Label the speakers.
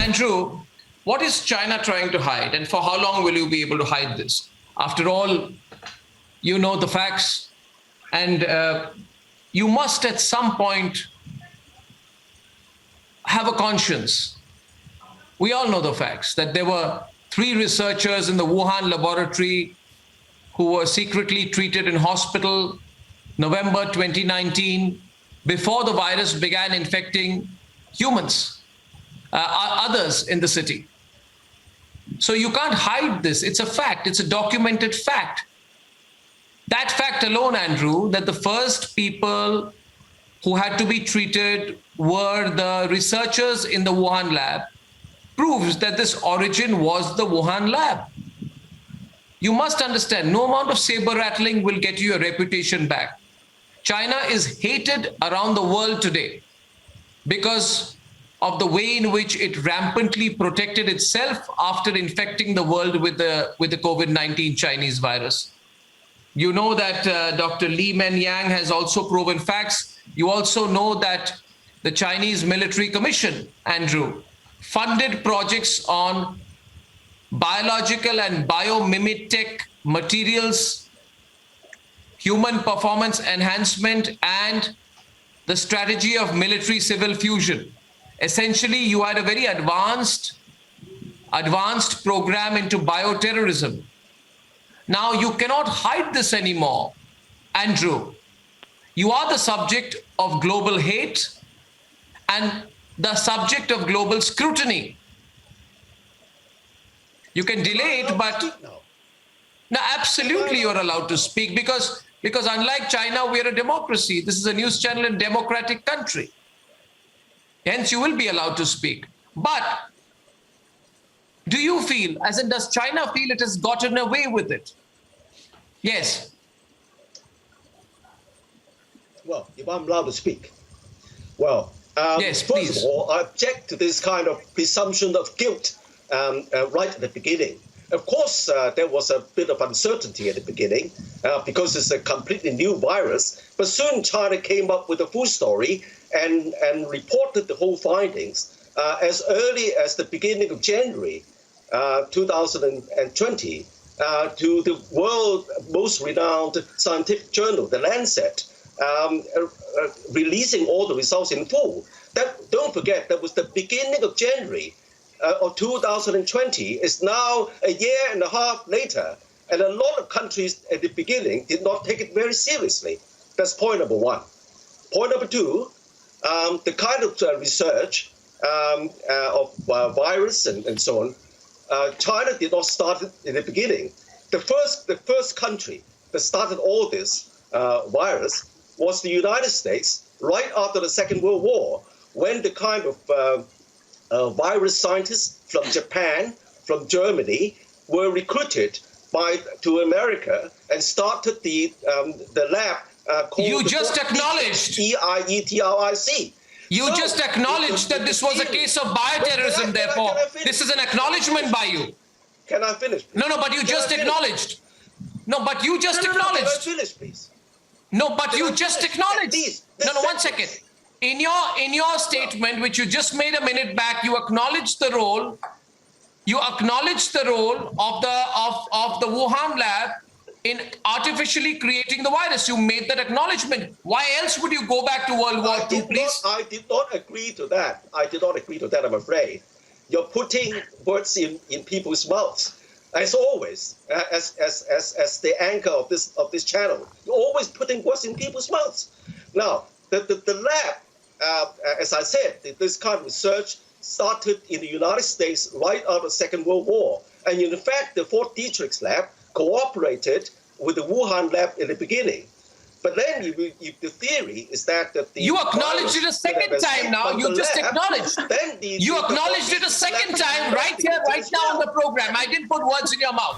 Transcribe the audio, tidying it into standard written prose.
Speaker 1: Andrew, what is China trying to hide? And for how long will you be able to hide this? After all, you know the facts. And you must at some point have a conscience. We all know the facts, that there were 3 researchers in the Wuhan laboratory who were secretly treated in hospital November 2019, before the virus began infecting humans, others in the city. So you can't hide this. It's a fact. It's a documented fact. That fact alone, Andrew, that the first people who had to be treated were the researchers in the Wuhan lab, proves that this origin was the Wuhan lab. You must understand, no amount of saber rattling will get you your reputation back. China is hated around the world today because of the way in which it rampantly protected itself after infecting the world with the COVID-19 Chinese virus. You know that Dr. Li Menyang has also proven facts. You also know that the Chinese Military Commission, Andrew, funded projects on biological and biomimetic materials, human performance enhancement, and the strategy of military-civil fusion. Essentially, you had a very advanced program into bioterrorism. Now, you cannot hide this anymore, Andrew. You are the subject of global hate and the subject of global scrutiny. You can delay it, but no, absolutely you're allowed to speak because unlike China, we're a democracy. This is a news channel in a democratic country. Hence, you will be allowed to speak. But do you feel, as in does China feel it has gotten away with it? Yes.
Speaker 2: Well, if I'm allowed to speak. Well,
Speaker 1: yes,
Speaker 2: first
Speaker 1: please.
Speaker 2: of all, I object to this kind of presumption of guilt right at the beginning. Of course, there was a bit of uncertainty at the beginning because it's a completely new virus. But soon China came up with a full story and reported the whole findings as early as the beginning of January 2020 to the world's most renowned scientific journal, The Lancet, releasing all the results in full. Don't forget, that was the beginning of January of 2020. Is now a year and a half later, and a lot of countries at the beginning did not take it very seriously. That's point number one. Point number two, the kind of research of virus and so on, China did not start it in the beginning. The first country that started all this virus was the United States right after the Second World War, when the kind of virus scientists from Japan, from Germany, were recruited to America and started the lab called
Speaker 1: You just acknowledged.
Speaker 2: EIETRIC.
Speaker 1: You just acknowledged that this was a case of bioterrorism, therefore. This is an acknowledgement by you.
Speaker 2: Can I finish, please?
Speaker 1: No, but you just acknowledged. No, but you just acknowledged.
Speaker 2: Can I finish, please?
Speaker 1: No, but you just acknowledged.
Speaker 2: Please,
Speaker 1: No, 1 second. In your statement, which you just made a minute back, you acknowledged the role. You acknowledged the role of the Wuhan lab in artificially creating the virus. You made that acknowledgement. Why else would you go back to World War II, please?
Speaker 2: I did not agree to that. I did not agree to that, I'm afraid. You're putting words in people's mouths. As always, as the anchor of this channel, you're always putting words in people's mouths. Now, the lab, as I said, this kind of research started in the United States right after the Second World War. And in fact, the Fort Detrick's lab cooperated with the Wuhan lab in the beginning. But then the theory is that the
Speaker 1: you acknowledged it a second time now. You just acknowledged. You acknowledged it a second time right here, right now on the program. I didn't put words in your mouth.